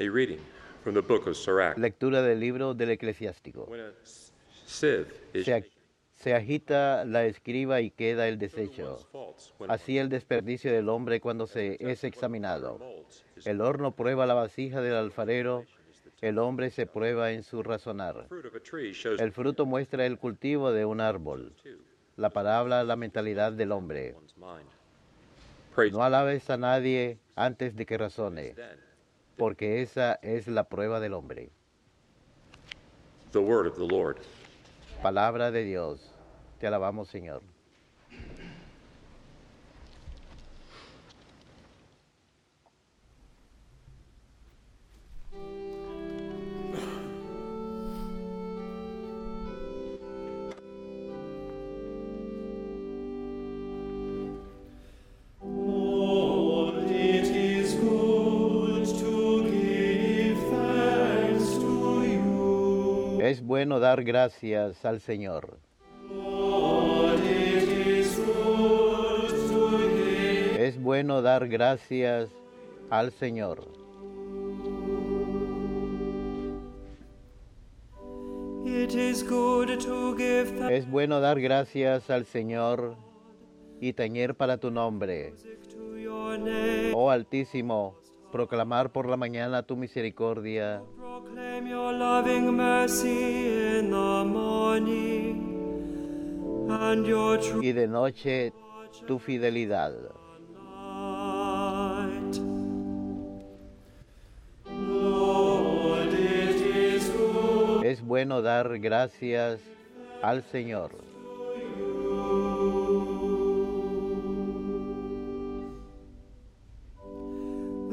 A reading from the book of Sirach. Lectura del libro del Eclesiástico. When a sieve is Se, se agita la escriba y queda el so do desecho. one's faults when Así el desperdicio del hombre cuando se es examinado. El horno prueba la vasija del alfarero, el hombre se prueba en su razonar. fruit of a tree shows El fruto muestra el cultivo de un árbol. La palabra, la mentalidad del hombre. one's mind. Praise No alabes a nadie antes de que razone, then porque esa es la prueba del hombre. the word of the Lord. Palabra de Dios. Te alabamos, Señor. Lord, it is good to give thanks to you. Es bueno dar gracias al Señor. Lord, it is good to give. Es bueno dar gracias al Señor. It is good to give thanks Es bueno dar gracias al Señor y tañer para tu nombre. to your name. Oh Altísimo, proclamar por la mañana tu misericordia Proclaim your loving mercy in the morning and your true y de noche tu fidelidad. night. Lord, it is good Es bueno dar gracias al Señor.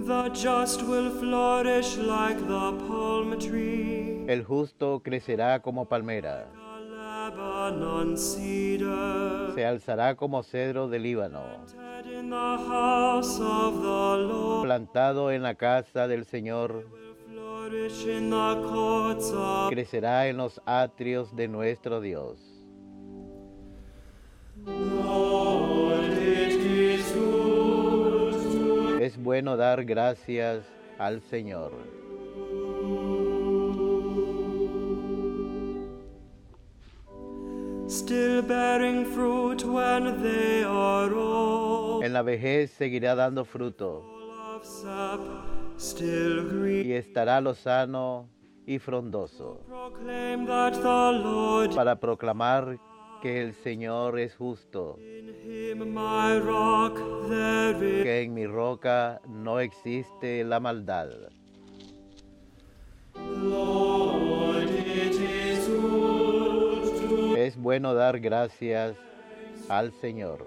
the just will flourish like the palm tree, El justo crecerá como palmera, the Lebanon cedar, se alzará como cedro del Líbano, planted in the house of the Lord, plantado en la casa del Señor, flourish in the courts of crecerá en los atrios de nuestro Dios. Lord. It is good to Es bueno dar gracias al Señor. still bearing fruit when they are old, En la vejez seguirá dando fruto of sap, still green. y estará lozano y frondoso, Proclaim that the Lord para proclamar que el Señor es justo, in him my rock there is. que en mi roca no existe la maldad. Lord, it is good to Es bueno dar gracias al Señor.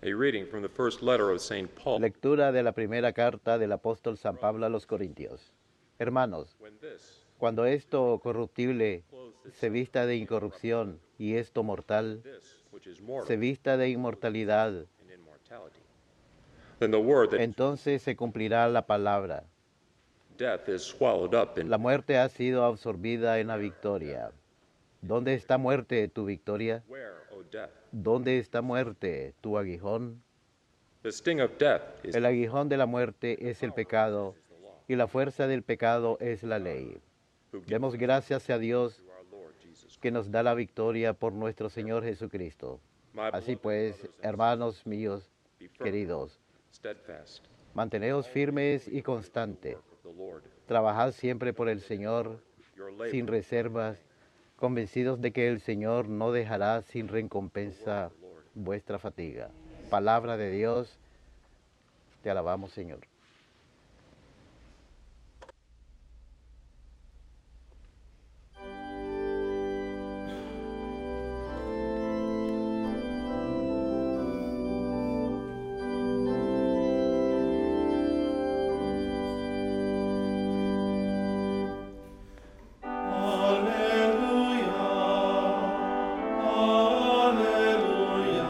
A reading from the first letter of St. Paul. Lectura de la primera carta del apóstol San Pablo a los Corintios. Hermanos, When this, cuando esto corruptible se vista de incorrupción y esto mortal which is mortal se vista de inmortalidad, and immortality, then the word that entonces se cumplirá la palabra. death is swallowed up in La muerte ha sido absorbida en la victoria. ¿Dónde está muerte tu victoria? where, O death? ¿Dónde está muerte tu aguijón? The sting of death is El aguijón de la muerte es el pecado y la fuerza del pecado es la ley. who gives Demos gracias a Dios to our Lord Jesus que nos da la victoria por nuestro Señor Jesucristo. My Así beloved pues, brothers and hermanos míos be firm, queridos, steadfast, manteneos firmes y constantes. of the Lord, Trabajad siempre por el Señor your labor sin reservas, convencidos de que el Señor no dejará sin recompensa vuestra fatiga. Palabra de Dios, te alabamos, Señor. Alleluia, alleluia,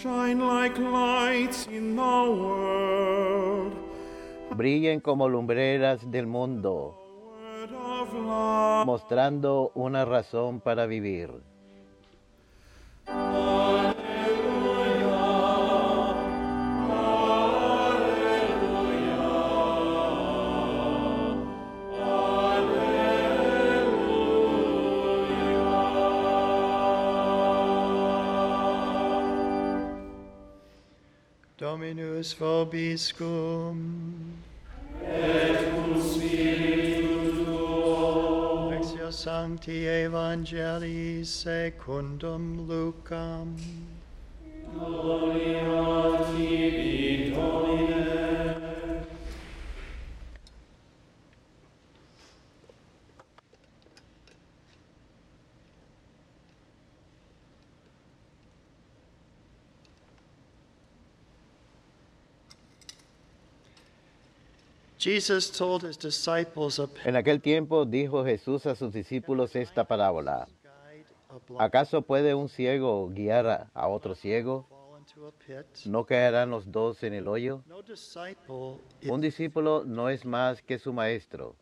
Shine like lights in the world, Brillen como lumbreras del mundo, word of love. mostrando una razón para vivir. Dominus vobiscum. Lectio Sancti Evangelii secundum Lucam. Jesus told his disciples a En aquel tiempo dijo Jesús a sus discípulos esta parábola. guide a blind ¿Acaso puede un ciego guiar a otro ciego? fall into a pit. ¿No caerán los dos en el hoyo? No disciple, Un discípulo no es más que su maestro,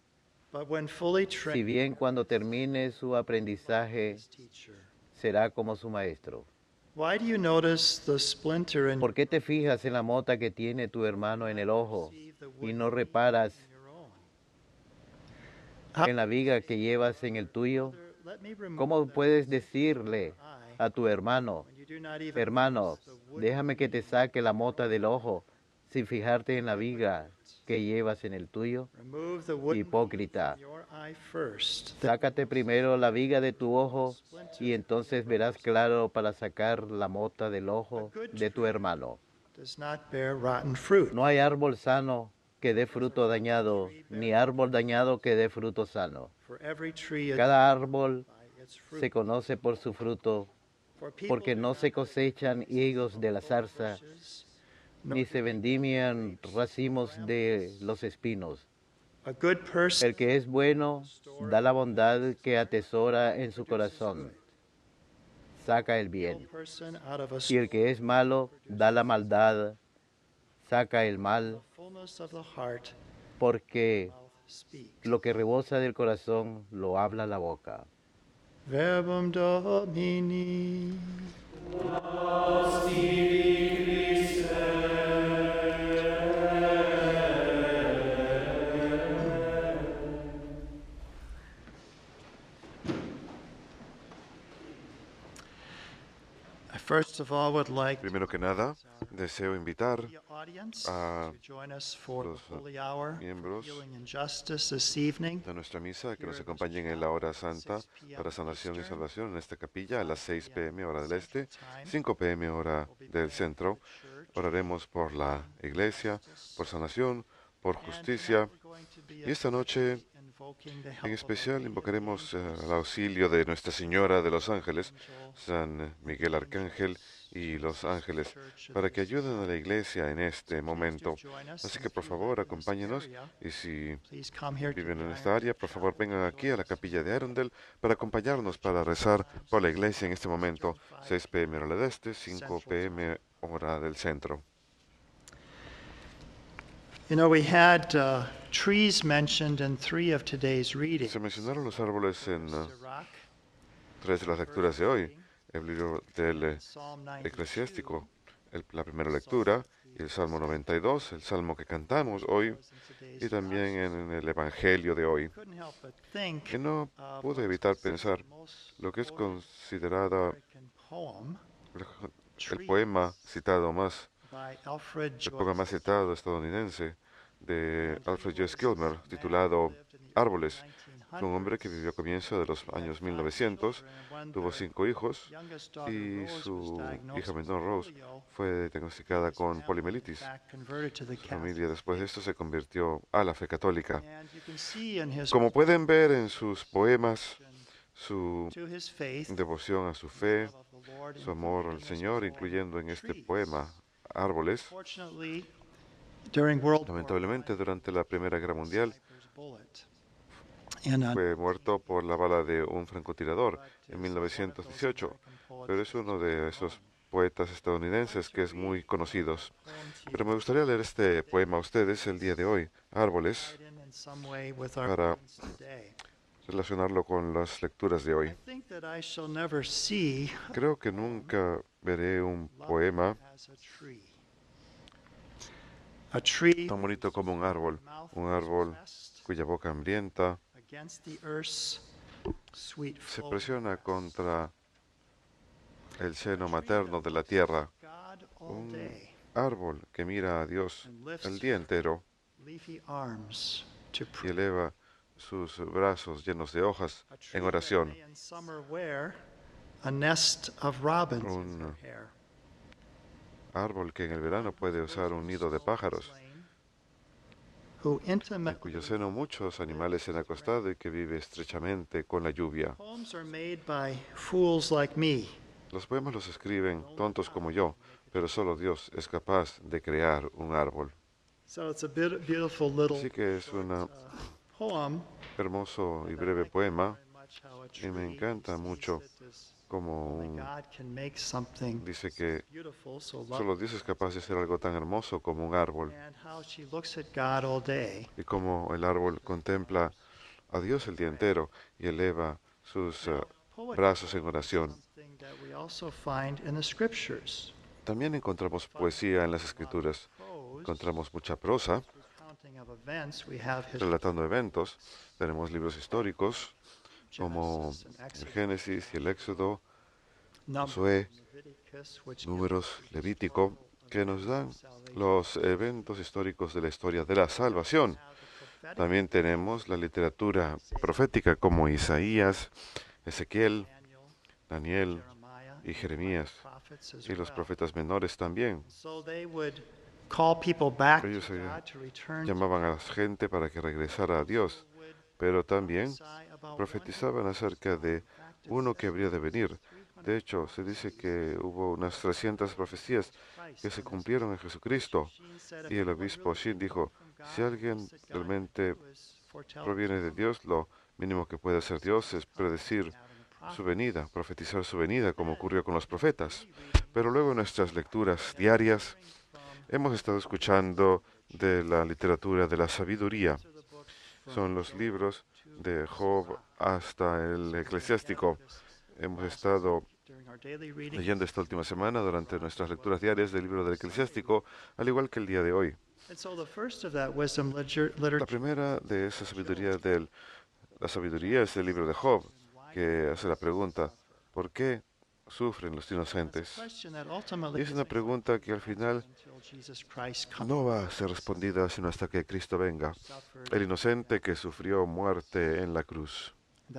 but when fully si trained, bien cuando termine su aprendizaje his teacher. será como su maestro. Why do you notice the splinter in ¿Por qué te fijas en la mota que tiene tu hermano en el ojo y no reparas your own? en la viga que llevas en el tuyo? Let me remove ¿Cómo puedes decirle a tu hermano, when you do not even hermano, notice the wood déjame que te saque la mota del ojo, sin fijarte en la viga que llevas en el tuyo? remove the wood Hipócrita, from your eye first, sácate primero la viga de tu ojo y entonces verás claro para sacar la mota del ojo de tu hermano. does not bear rotten fruit. No hay árbol sano que dé fruto dañado, ni árbol dañado que dé fruto sano. For every tree is Cada árbol by its fruit. se conoce por su fruto, For people porque do no not se cosechan higos de la zarza, bushes, ni se vendimian racimos de los espinos. a good person El que es bueno da la bondad que atesora en su corazón, saca el bien. person out of a Y el que es malo da la maldad, saca el mal, fullness of the heart porque mouth speaks. lo que rebosa del corazón lo habla la boca. Verbum Domini. I first of all would like Primero que nada, deseo invitar the audience a to join us for the los Holy Hour miembros Healing and Justice this evening. de nuestra misa que nos acompañen en la hora santa para sanación y salvación en esta capilla a las 6 p.m. hora del este, 5 p.m. hora del centro. Oraremos por la iglesia, por sanación, por justicia. Y esta noche, en especial, invocaremos el auxilio de Nuestra Señora de los Ángeles, San Miguel Arcángel y los ángeles, para que ayuden a la iglesia en este momento. Así que, por favor, acompáñenos y si viven en esta área, por favor, vengan aquí a la capilla de Arundel para acompañarnos para rezar por la iglesia en este momento, 6 p.m. hora del este, 5 p.m. hora del centro. You know, we had trees mentioned in 3 of today's readings. Se mencionaron los árboles en Sirach, 3 de las lecturas de hoy, el libro del Psalm 92, Eclesiástico, la primera lectura, y el Salmo 92, el Salmo que cantamos hoy, y también en el Evangelio de hoy. couldn't help but think Que no of pude what's evitar considered pensar the most lo que es quoted considerada American poem el poema citado más, by Alfred el poema más Joyce. citado estadounidense de Alfred Joyce Gilmer, titulado Árboles. Fue un hombre que vivió a comienzos de los años 1900, tuvo 5 hijos y su hija menor Rose fue diagnosticada con poliomielitis. Su familia después de esto se convirtió a la fe católica. Como pueden ver en sus poemas, su devoción a su fe, su amor al Señor, incluyendo en este poema Árboles. Lamentablemente, durante la Primera Guerra Mundial, fue muerto por la bala de un francotirador en 1918, pero es uno de esos poetas estadounidenses que es muy conocidos. Pero me gustaría leer este poema a ustedes el día de hoy, Árboles, para relacionarlo con las lecturas de hoy. Creo que nunca veré un poema tan bonito como un árbol cuya boca hambrienta se presiona contra el seno materno de la tierra. Un árbol que mira a Dios el día entero y eleva sus brazos llenos de hojas en oración. Un árbol que en el verano puede usar un nido de pájaros, en cuyo seno muchos animales se han acostado y que vive estrechamente con la lluvia. Los poemas los escriben tontos como yo, pero solo Dios es capaz de crear un árbol. Así que es un hermoso y breve poema y me encanta mucho como dice que solo Dios es capaz de hacer algo tan hermoso como un árbol y como el árbol contempla a Dios el día entero y eleva sus brazos en oración. También encontramos poesía en las Escrituras. Encontramos mucha prosa relatando eventos. Tenemos libros históricos como el Génesis y el Éxodo, Josué, Números, Levítico, que nos dan los eventos históricos de la historia de la salvación. También tenemos la literatura profética como Isaías, Ezequiel, Daniel y Jeremías, y los profetas menores también. Ellos llamaban a la gente para que regresara a Dios, pero también profetizaban acerca de uno que habría de venir. De hecho, se dice que hubo unas 300 profecías que se cumplieron en Jesucristo. Y el obispo Shin dijo, si alguien realmente proviene de Dios, lo mínimo que puede hacer Dios es predecir su venida, profetizar su venida, como ocurrió con los profetas. Pero luego en nuestras lecturas diarias hemos estado escuchando de la literatura de la sabiduría. Son los libros de Job hasta el Eclesiástico. Hemos estado leyendo esta última semana durante nuestras lecturas diarias del libro del Eclesiástico, al igual que el día de hoy. La primera de esa sabiduría la sabiduría es el libro de Job, que hace la pregunta, ¿por qué sufren los inocentes? Y es una pregunta que al final no va a ser respondida sino hasta que Cristo venga, el inocente que sufrió muerte en la cruz. Y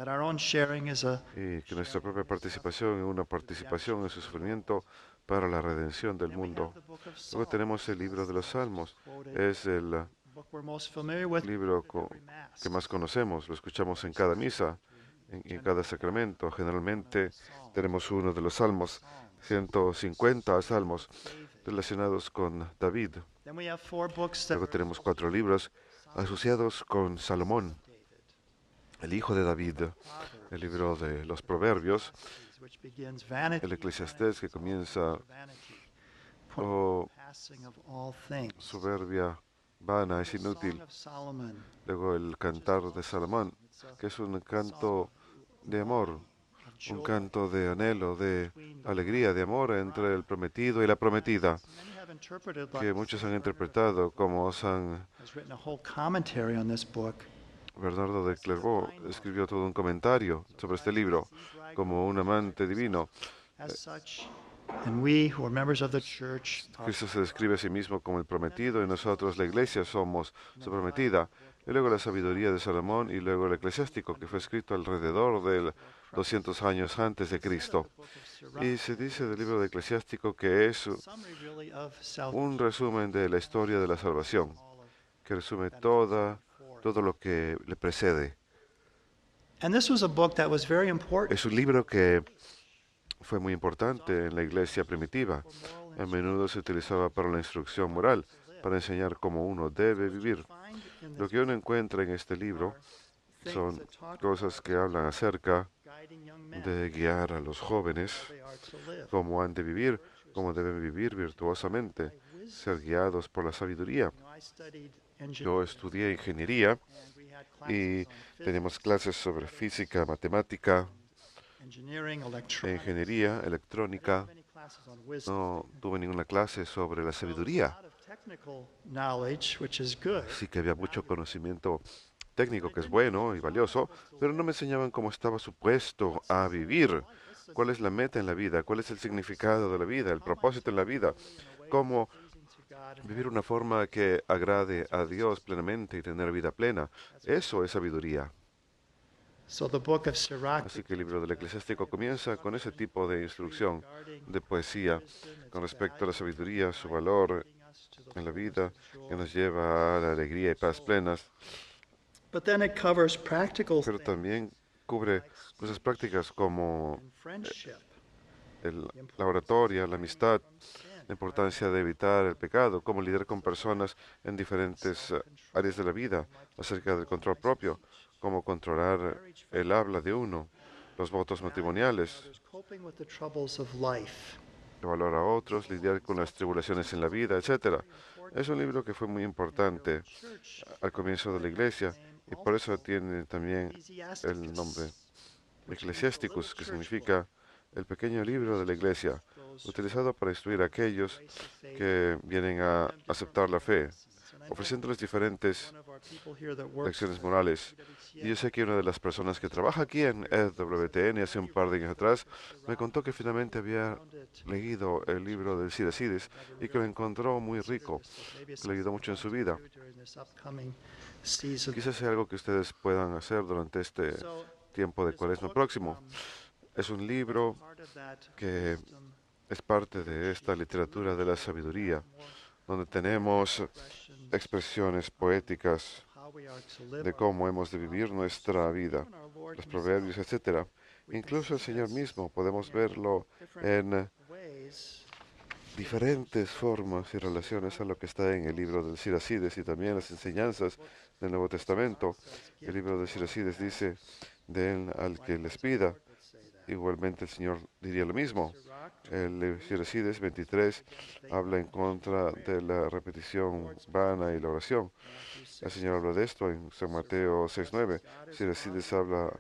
que nuestra propia participación es una participación en su sufrimiento para la redención del mundo. Luego tenemos el libro de los Salmos. Es el libro que más conocemos, lo escuchamos en cada misa, en cada sacramento. Generalmente tenemos uno de los salmos, 150 salmos relacionados con David. Luego tenemos 4 libros asociados con Salomón, el hijo de David, el libro de los Proverbios, el Eclesiastés que comienza, soberbia vana, es inútil. Luego el Cantar de Salomón, que es un canto de amor, un canto de anhelo, de alegría, de amor entre el prometido y la prometida, que muchos han interpretado como Bernardo de Clairvaux escribió todo un comentario sobre este libro, como un amante divino. Cristo se describe a sí mismo como el prometido y nosotros, la iglesia, somos su prometida. Y luego la sabiduría de Salomón y luego el eclesiástico, que fue escrito alrededor del 200 años antes de Cristo. Y se dice del libro de eclesiástico que es un resumen de la historia de la salvación, que resume todo lo que le precede. Es un libro que fue muy importante en la iglesia primitiva. A menudo se utilizaba para la instrucción moral, para enseñar cómo uno debe vivir. Lo que uno encuentra en este libro son cosas que hablan acerca de guiar a los jóvenes, cómo han de vivir, cómo deben vivir virtuosamente, ser guiados por la sabiduría. Yo estudié ingeniería y teníamos clases sobre física, matemática, e ingeniería electrónica. No tuve ninguna clase sobre la sabiduría. Sí que había mucho conocimiento técnico que es bueno y valioso, pero no me enseñaban cómo estaba supuesto a vivir, cuál es la meta en la vida, cuál es el significado de la vida, el propósito en la vida, cómo vivir una forma que agrade a Dios plenamente y tener vida plena. Eso es sabiduría. Así que el libro del Eclesiástico comienza con ese tipo de instrucción, de poesía, con respecto a la sabiduría, su valor en la vida, que nos lleva a la alegría y paz plenas. Pero también cubre cosas prácticas como la oratoria, la amistad, la importancia de evitar el pecado, cómo lidiar con personas en diferentes áreas de la vida, acerca del control propio, cómo controlar el habla de uno, los votos matrimoniales, evaluar a otros, lidiar con las tribulaciones en la vida, etc. Es un libro que fue muy importante al comienzo de la iglesia y por eso tiene también el nombre Ecclesiasticus, que significa el pequeño libro de la iglesia, utilizado para instruir a aquellos que vienen a aceptar la fe, ofreciéndoles diferentes lecciones morales. Y yo sé que una de las personas que trabaja aquí en EWTN hace un par de años atrás me contó que finalmente había leído el libro del Siracides y que lo encontró muy rico, que le ayudó mucho en su vida. Quizás sea algo que ustedes puedan hacer durante este tiempo de Cuaresma próximo. Es un libro que es parte de esta literatura de la sabiduría, donde tenemos expresiones poéticas de cómo hemos de vivir nuestra vida, los proverbios, etc. Incluso el Señor mismo podemos verlo en diferentes formas y relaciones a lo que está en el libro del Siracides y también las enseñanzas del Nuevo Testamento. El libro del Siracides dice de él al que les pida. Igualmente el Señor diría lo mismo. El Siracides 23 habla en contra de la repetición vana y la oración. El Señor habla de esto en San Mateo 6:9. Siracides habla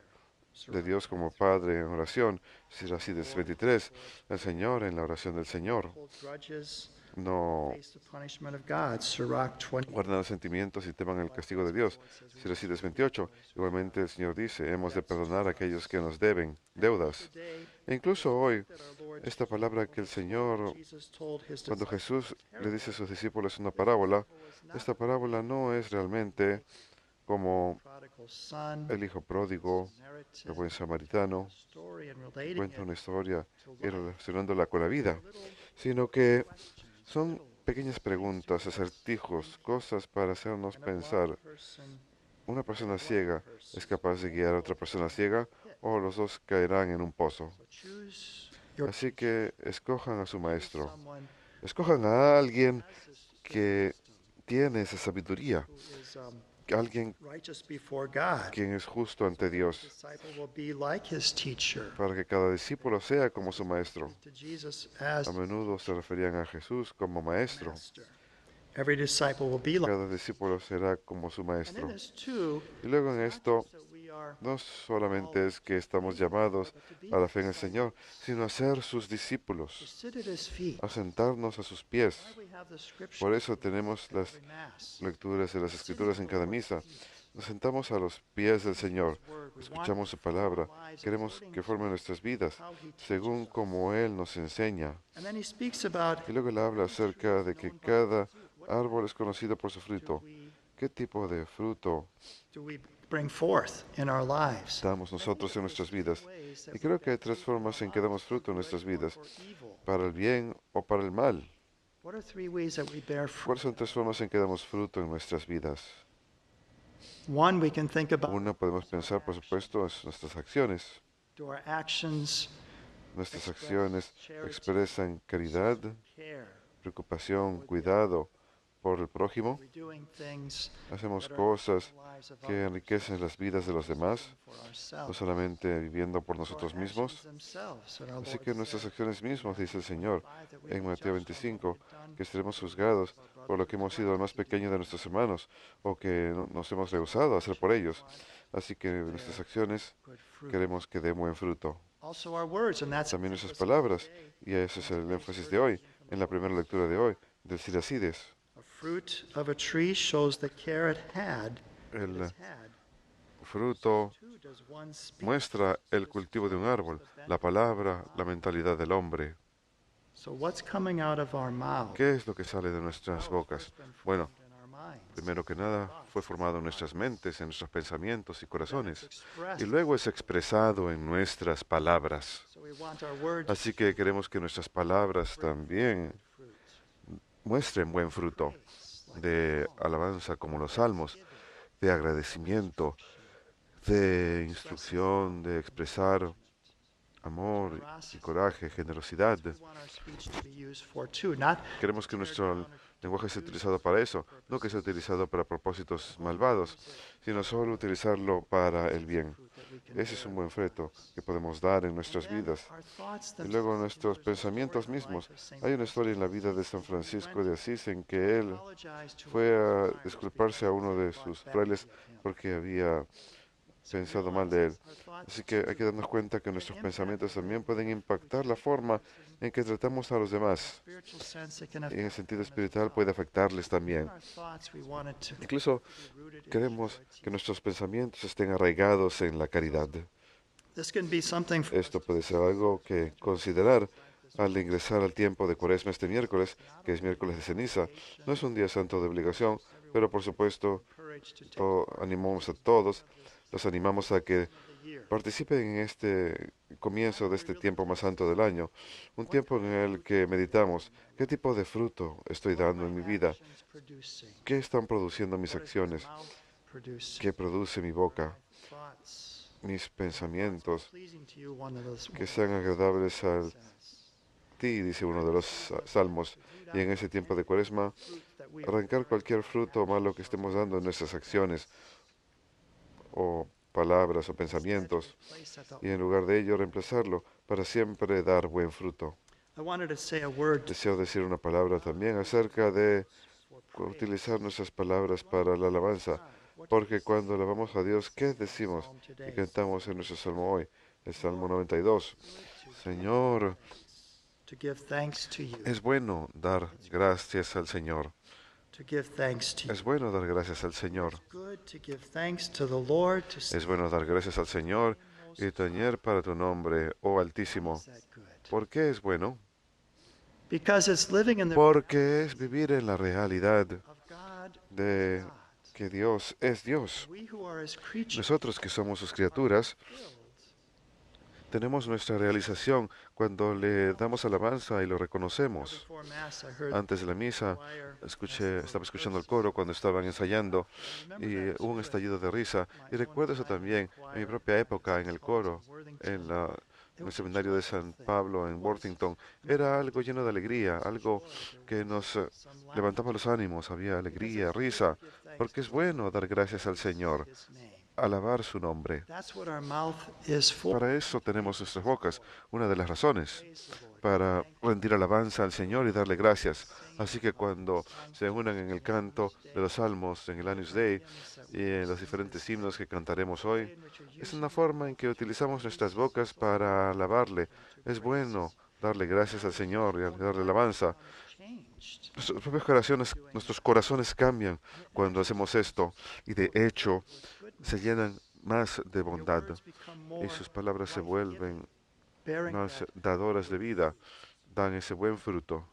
de Dios como Padre en oración. Siracides 23, el Señor en la oración del Señor. No guardan los sentimientos y teman el castigo de Dios. Siracides 28, igualmente el Señor dice, hemos de perdonar a aquellos que nos deben deudas. E incluso hoy, esta palabra que el Señor, cuando Jesús le dice a sus discípulos una parábola, esta parábola no es realmente como el hijo pródigo, el buen samaritano, cuenta una historia y relacionándola con la vida, sino que son pequeñas preguntas, acertijos, cosas para hacernos pensar. ¿Una persona ciega es capaz de guiar a otra persona ciega o los dos caerán en un pozo? Así que escojan a su maestro. Escojan a alguien que tiene esa sabiduría, alguien quien es justo ante Dios, para que cada discípulo sea como su maestro. A menudo se referían a Jesús como maestro. Cada discípulo será como su maestro. Y luego en esto, no solamente es que estamos llamados a la fe en el Señor, sino a ser sus discípulos, a sentarnos a sus pies. Por eso tenemos las lecturas de las Escrituras en cada misa. Nos sentamos a los pies del Señor, escuchamos su palabra, queremos que forme nuestras vidas, según como Él nos enseña. Y luego Él habla acerca de que cada árbol es conocido por su fruto. ¿Qué tipo de fruto damos nosotros en nuestras vidas? Y creo que hay tres formas en que damos fruto en nuestras vidas, para el bien o para el mal. ¿Cuáles son tres formas en que damos fruto en nuestras vidas? Una, podemos pensar, por supuesto, en nuestras acciones. Nuestras acciones expresan caridad, preocupación, cuidado por el prójimo, We're doing things hacemos that are cosas the lives of que others, enriquecen las vidas de los demás, for no ourselves. solamente viviendo por For nosotros our mismos. actions themselves, that our Así Lord que nuestras said, acciones mismas, dice el Señor "By that we en be Mateo judged on what 25, we've done que seremos to the juzgados least of our por lo brothers que and hemos sido el más sisters, pequeño de nuestros hermanos o que nos hemos rehusado a hacer por ellos. Así que nuestras acciones good fruit." queremos que den buen fruto. Also our words, and that's También the nuestras emphasis palabras, today. y ese es el énfasis de hoy, en la primera lectura de hoy, del Siracides. A fruit of a tree shows the care it had. El Has had. fruto Too does one speak. muestra el cultivo de un árbol, la palabra, la mentalidad del hombre. So what's coming out of our mouth? ¿Qué es lo que sale de nuestras bocas? Bueno, In our minds. primero que nada, fue formado en nuestras mentes, en nuestros pensamientos y It's corazones, expressed. y luego es expresado en nuestras palabras. So we want our words Así que queremos que nuestras palabras también fruit. muestren buen fruto de alabanza como los salmos, de agradecimiento, de instrucción, de expresar amor y coraje, generosidad. We want our speech to be used for too, not Queremos que nuestro lenguaje sea utilizado para eso, no que sea utilizado para propósitos malvados, sino solo utilizarlo para el bien. fruit that we can Ese es bear. un buen fruto que podemos dar en nuestras Then vidas. our thoughts Y luego themselves. nuestros There's a story pensamientos in the life mismos. of Saint Hay una historia en la vida de San Francisco de Asís en que él apologized to fue one of a his friars disculparse a uno de because sus he frailes thought badly of him. porque había So we pensado mal de él. realize our thoughts Así que hay que darnos cuenta que nuestros pensamientos también pueden impactar la forma en que tratamos a los demás. spiritual sense that can Y en el affect sentido them as espiritual well. puede afectarles también. Our thoughts we want it to Incluso be rooted in queremos charity. que nuestros pensamientos estén arraigados en la caridad. This can be something for Esto puede ser algo que considerar al ingresar al tiempo de Cuaresma este miércoles, que es miércoles de ceniza. No es un día santo de obligación, pero por supuesto courage to take animamos a todos, los animamos a que the year. participen en este comienzo de este tiempo más santo del año, un tiempo en el que meditamos qué tipo de fruto estoy dando en mi vida, Actions producing. qué están produciendo mis What is acciones, the mouth producing? qué produce mi boca, Thoughts mis pensamientos, pleasing to you, one of those que sean agradables a says. ti, dice uno de los salmos. Y en ese tiempo de Cuaresma, Fruit that we arrancar cualquier fruto malo que estemos dando en nuestras acciones o palabras o pensamientos, place at the y en lugar de ello reemplazarlo para siempre dar buen fruto. I wanted to say a word Deseo decir una palabra también acerca de utilizar nuestras palabras para la alabanza, porque cuando alabamos a Dios, ¿qué decimos y cantamos en nuestro salmo hoy? El Salmo 92. Señor, to give thanks to you. es bueno dar gracias al Señor. To give thanks to you. Es bueno dar gracias al Señor. Good to give thanks to the Lord to Es bueno dar gracias al Señor y tañer para tu nombre, oh Altísimo. is that good? ¿Por qué es bueno? Because it's living in the Porque es vivir en la realidad of God. de que Dios es Dios. We who are his creatures Nosotros que somos sus criaturas, tenemos nuestra realización cuando le damos alabanza y lo reconocemos. before Mass I heard Antes de la misa, estaba escuchando el coro cuando estaban ensayando y hubo un estallido de risa. Y recuerdo eso también en mi propia época en el coro, en el seminario de San Pablo en Worthington. Era algo lleno de alegría, algo que nos levantaba los ánimos. Había alegría, risa, porque es bueno dar gracias al Señor, his name. alabar su nombre. That's what our mouth is for. Para eso tenemos nuestras bocas, una de las razones, para rendir alabanza al Señor y darle gracias. Así que cuando se unan en el canto de los salmos, en el Agnus Dei y en los diferentes himnos que cantaremos hoy, es una forma en que utilizamos nuestras bocas para alabarle. Es bueno darle gracias al Señor y darle alabanza. Changed. Nuestros corazones cambian cuando hacemos esto y de hecho se llenan más de bondad Words become more y sus palabras se vuelven bearing más that. dadoras de vida, dan ese buen fruto.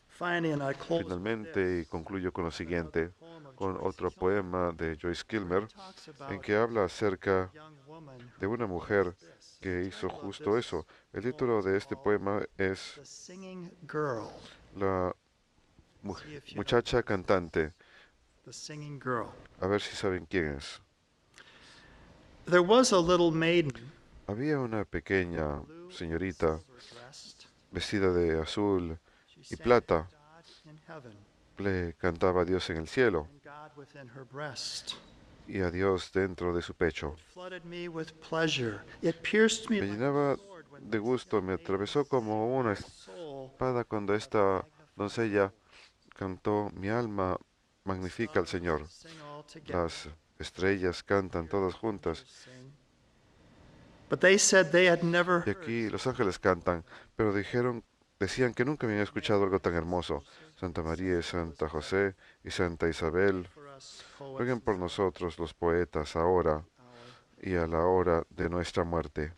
Finally, and I close with Finalmente, y concluyo con lo siguiente, poem of con Joyce otro Kilmer. poema de Joyce Kilmer, Talks en about que habla acerca a young woman de who una mujer que hizo justo eso. El título de este poema es the singing girl. La muchacha cantante. The singing girl. A ver si saben quién es. There was a little maiden, Había una pequeña blue señorita silver dressed. vestida de azul She y sang plata. to God in heaven. le cantaba a Dios en el cielo and God within her breast. y a Dios dentro de su pecho. Flooded me with pleasure. It pierced me Me like llenaba a sword when de gusto, me atravesó como una soul espada cuando esta doncella cantó: mi alma magnifica al Señor. sing all together. Las estrellas cantan todas juntas. Sing. But they said they had never Y heard aquí los ángeles cantan, pero decían que nunca habían escuchado algo tan hermoso. Santa María y Santa José y Santa Isabel, for us poets rueguen por nosotros los poetas ahora y a la hora de nuestra muerte.